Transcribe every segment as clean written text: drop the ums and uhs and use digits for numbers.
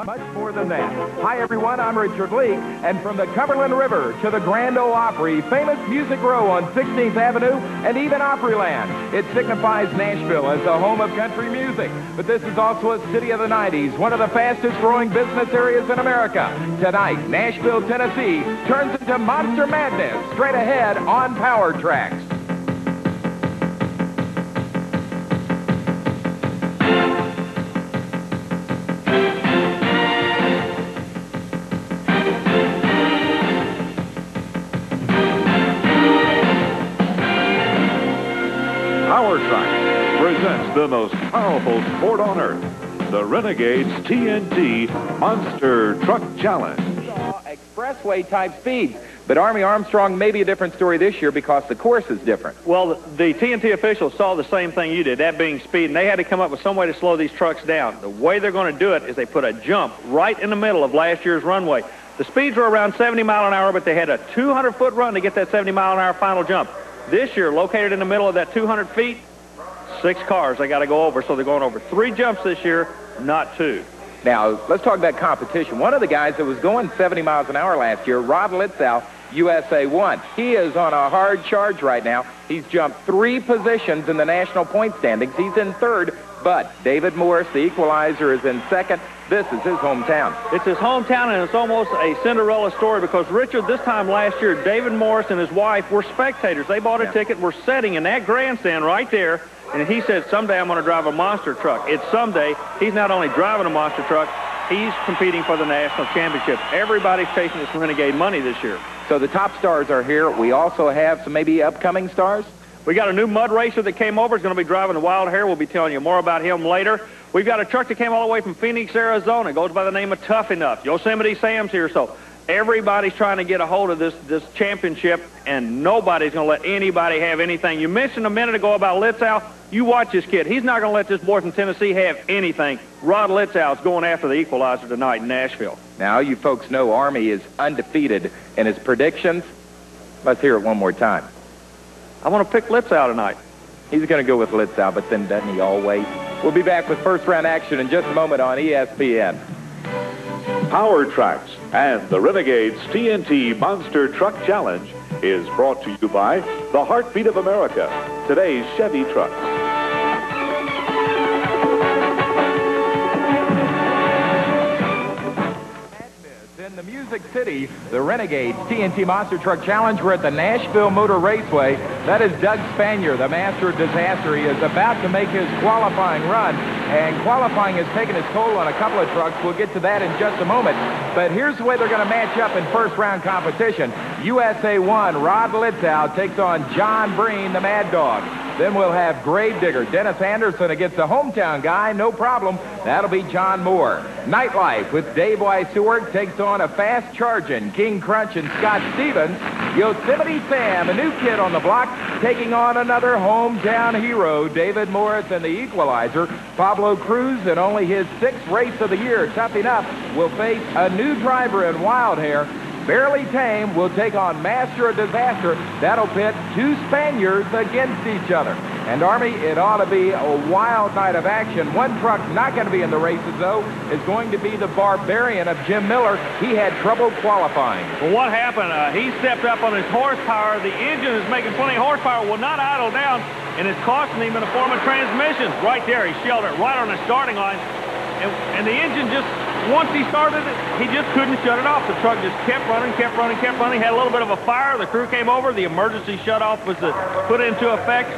Much more than that. Hi, everyone. I'm Richard Leek, and from the Cumberland River to the Grand Ole Opry, famous Music Row on 16th Avenue, and even Opryland, it signifies Nashville as the home of country music. But this is also a city of the 90s, one of the fastest-growing business areas in America. Tonight, Nashville, Tennessee turns into Monster Madness, straight ahead on Powertrax. Powertrax presents the most powerful sport on earth, the Renegades TNT Monster Truck Challenge. Expressway-type speeds. But Army Armstrong may be a different story this year because the course is different. Well, the TNT officials saw the same thing you did, that being speed, and they had to come up with some way to slow these trucks down. The way they're going to do it is they put a jump right in the middle of last year's runway. The speeds were around 70 miles an hour, but they had a 200-foot run to get that 70 mile an hour final jump. This year, located in the middle of that 200 feet, 6 cars they got to go over, so they're going over 3 jumps this year, not 2. Now, let's talk about competition. One of the guys that was going 70 miles an hour last year, Rod Litzow, USA 1. He is on a hard charge right now. He's jumped 3 positions in the national point standings. He's in 3rd, but David Morris, the equalizer, is in 2nd. This is his hometown. It's his hometown, and it's almost a Cinderella story because, Richard, this time last year, David Morris and his wife were spectators. They bought a ticket, were sitting in that grandstand right there, and he said, someday I'm going to drive a monster truck. It's someday. He's not only driving a monster truck, he's competing for the national championship. Everybody's chasing this Renegade money this year. So the top stars are here. We also have some maybe upcoming stars. We got a new mud racer that came over. He's going to be driving the Wild Hare. We'll be telling you more about him later. We've got a truck that came all the way from Phoenix, Arizona. It goes by the name of Tough Enough. Yosemite Sam's here, so everybody's trying to get a hold of this championship, and nobody's going to let anybody have anything. You mentioned a minute ago about Litzow. You watch this kid. He's not going to let this boy from Tennessee have anything. Rod Litzow's going after the equalizer tonight in Nashville. Now, you folks know Army is undefeated in his predictions. Let's hear it one more time. I want to pick Litzow tonight. He's going to go with Litzow, but then doesn't he always? We'll be back with first-round action in just a moment on ESPN. Powertrax and the Renegades TNT Monster Truck Challenge is brought to you by the Heartbeat of America, today's Chevy trucks. In the Music City, the Renegades TNT Monster Truck Challenge. We're at the Nashville Motor Raceway. That is Doug Spanier, the master of disaster. He is about to make his qualifying run, and qualifying has taken its toll on a couple of trucks. We'll get to that in just a moment. But here's the way they're going to match up in first-round competition. USA 1, Rod Litzow takes on John Breen, the Mad Dog. Then we'll have Gravedigger Dennis Anderson against the hometown guy, no problem. That'll be John Moore. Nightlife with Dave Weisseward takes on a fast-charging King Crunch and Scott Stevens. Yosemite Sam, a new kid on the block, taking on another hometown hero, David Morris and the equalizer. Pablo Cruz, in only his 6th race of the year, Tough Enough, will face a new driver in Wild Hare. Barely Tame will take on Master of Disaster. That'll pit 2 Spaniards against each other. And Army, it ought to be a wild night of action. One truck not going to be in the races, though, is going to be the Barbarian of Jim Miller. He had trouble qualifying. Well, what happened? He stepped up on his horsepower. The engine is making plenty of horsepower, will not idle down, and it's costing him in the form of transmissions. Right there, he shelled it right on the starting line. And the engine just, once he started it, he just couldn't shut it off. The truck just kept running, kept running, kept running. Had a little bit of a fire. The crew came over. The emergency shutoff was put into effect.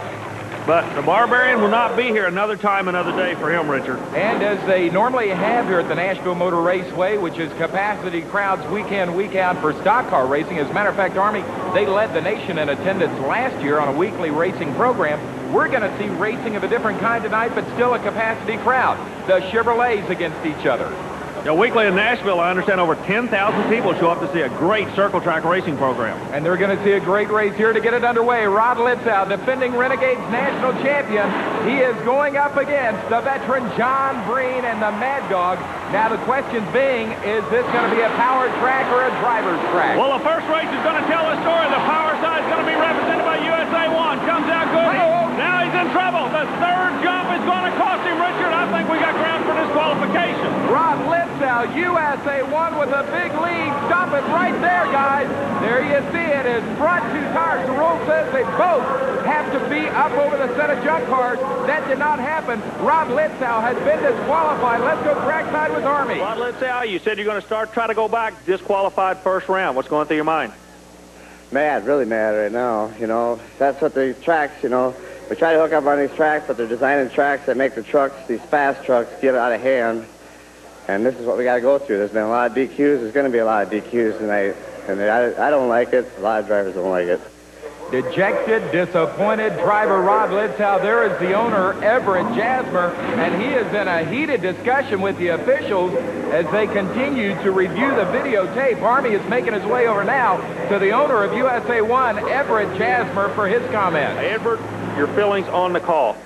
But the Barbarian will not be here another time, another day for him, Richard. And as they normally have here at the Nashville Motor Raceway, which is capacity crowds week in, week out for stock car racing. As a matter of fact, Army, they led the nation in attendance last year on a weekly racing program. We're going to see racing of a different kind tonight, but still a capacity crowd. The Chevrolets against each other. Yeah, weekly in Nashville, I understand over 10,000 people show up to see a great circle track racing program. And they're going to see a great race here to get it underway. Rod Litzow, defending Renegades national champion. He is going up against the veteran John Breen and the Mad Dog. Now the question being, is this going to be a power track or a driver's track? Well, the first race is going to tell the story. The power side is going to be represented by USA 1. Comes out good. Now he's in trouble. The 3rd jump is going to cost him, Richard. I think we got ground for disqualification. Rod Litzow Litzow, USA 1 with a big lead. Stop it right there, guys. There you see it. His front two tires. The rule says they both have to be up over the set of junk cars. That did not happen. Rob Litzow has been disqualified. Let's go trackside with Army. Rob Litzow, you said you're going to try to go back. Disqualified first round. What's going through your mind? Mad, really mad right now. You know, that's what the tracks, you know, we try to hook up on these tracks, but they're designing tracks that make the trucks, these fast trucks, get out of hand. And this is what we got to go through. There's been a lot of DQs. There's going to be a lot of DQs tonight. And I don't like it. A lot of drivers don't like it. Dejected, disappointed driver Rob Litzow. There is the owner, Everett Jasmer, and he is in a heated discussion with the officials as they continue to review the videotape. Army is making his way over now to the owner of USA 1, Everett Jasmer, for his comment. Hey, Everett, your feelings on the call?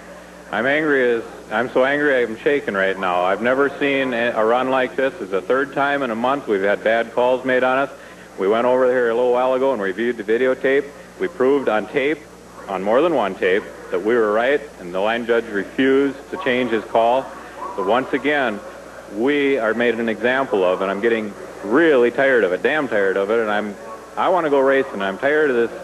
I'm so angry I'm shaking right now. I've never seen a run like this. It's the third time in a month we've had bad calls made on us. We went over here a little while ago and reviewed the videotape. We proved on tape, on more than one tape, that we were right, and the line judge refused to change his call. So once again, we are made an example of, and I'm getting really tired of it, damn tired of it, and I want to go racing. I'm tired of this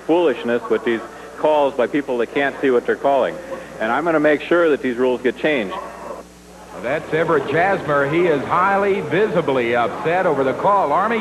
foolishness with these calls by people that can't see what they're calling. And I'm going to make sure that these rules get changed. That's Everett Jasmer. He is highly, visibly upset over the call. Army,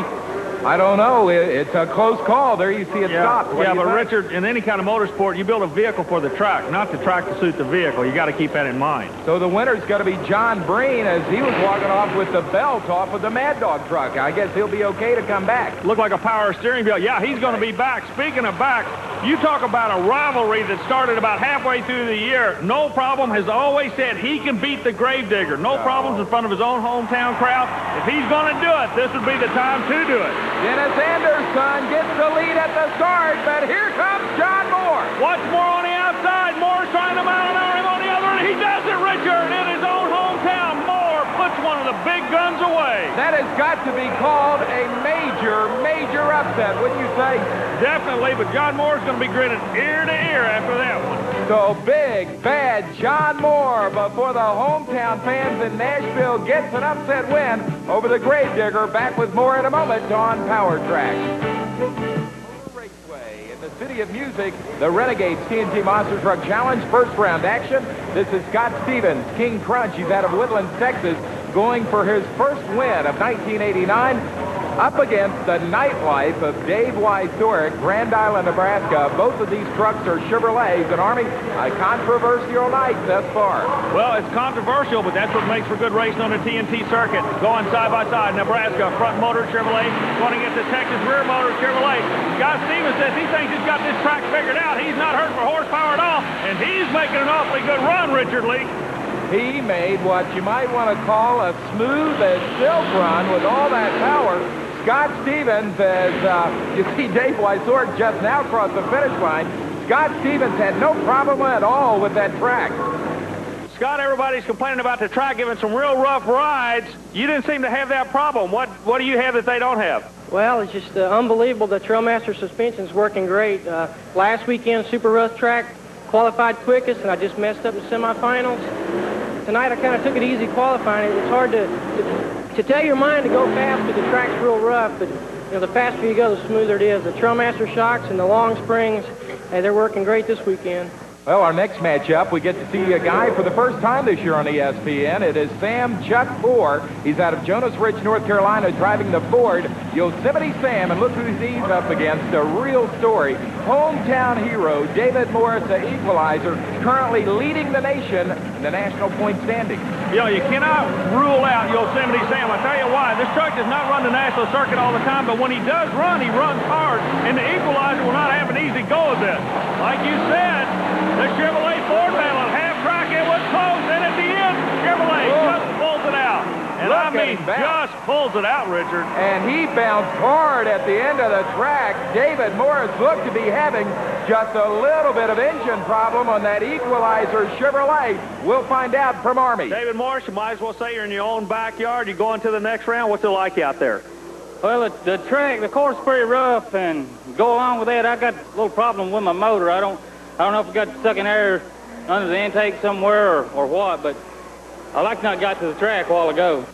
I don't know. It's a close call. There you see it stopped. Yeah, but Richard, in any kind of motorsport, you build a vehicle for the track, not the track to suit the vehicle. You got to keep that in mind. So the winner's got to be John Breen, as he was walking off with the belt off of the Mad Dog truck. I guess he'll be okay to come back. Look like a power steering wheel. Yeah, he's going to be back. Speaking of back, you talk about a rivalry that started about halfway through the year. No Problem has always said he can beat the Gravedigger. No problems in front of his own hometown crowd. If he's going to do it, this would be the time to do it. Dennis Anderson gets the lead at the start, but here comes John Moore. What's Moore on the outside? Moore's trying to mount him on the other, and he does it, Richard, in his own hometown. Moore puts one of the big guns away. That has got to be called a major, major upset, wouldn't you say? Definitely, but John Moore's going to be grinning ear to ear after that one. So big, bad John Moore before the hometown fans in Nashville gets an upset win over the Gravedigger. Back with more in a moment on Powertrax. Raceway in the City of Music, the Renegades TNT Monster Truck Challenge, first round action. This is Scott Stevens, King Crunch. He's out of Woodlands, Texas, going for his first win of 1989. Up against the Nightlife of Dave Wysorek, Grand Island, Nebraska. Both of these trucks are Chevrolets, and Army, a controversial night thus far. Well, it's controversial, but that's what makes for good racing on the TNT circuit. Going side by side, Nebraska front motor Chevrolet going against the Texas rear motor Chevrolet. Scott Stevens says he thinks he's got this track figured out. He's not hurt for horsepower at all, and he's making an awfully good run, Richard Leek. He made what you might want to call a smooth as silk run with all that power. Scott Stevens, as you see Dave Wysorek just now crossed the finish line, Scott Stevens had no problem at all with that track. Scott, everybody's complaining about the track giving some real rough rides. You didn't seem to have that problem. What do you have that they don't have? Well, it's just unbelievable. The Trailmaster suspension's working great. Last weekend, super rough track, qualified quickest, and I just messed up the semifinals. Tonight, I kind of took it easy qualifying. It's hard to tell your mind to go fast because the track's real rough, but you know, the faster you go, the smoother it is. The Trailmaster shocks and the long springs, they're working great this weekend. Well, our next matchup, we get to see a guy for the first time this year on ESPN. It is Sam Chuck Four. He's out of Jonas Ridge, North Carolina, driving the Ford Yosemite Sam. And look who he's up against, a real story. Hometown hero David Morris, the equalizer, currently leading the nation in the national point standings. You know, you cannot rule out Yosemite Sam. I'll tell you why. This truck does not run the national circuit all the time, but when he does run, he runs hard, and the equalizer will not have an easy go of this. Like you said, the Chevrolet Ford battle at half track, it was close, and at the end, Chevrolet just pulls it out. And I mean, just pulls it out, Richard. And he bounced hard at the end of the track. David Morris looked to be having just a little bit of engine problem on that equalizer Chevrolet. We'll find out from Army. David Morris, you might as well say you're in your own backyard. You're going to the next round. What's it like out there? Well, the track, the course is pretty rough, and go along with that, I got a little problem with my motor. I don't know if I got stuck in air under the intake somewhere or what, but I like not got to the track a while ago.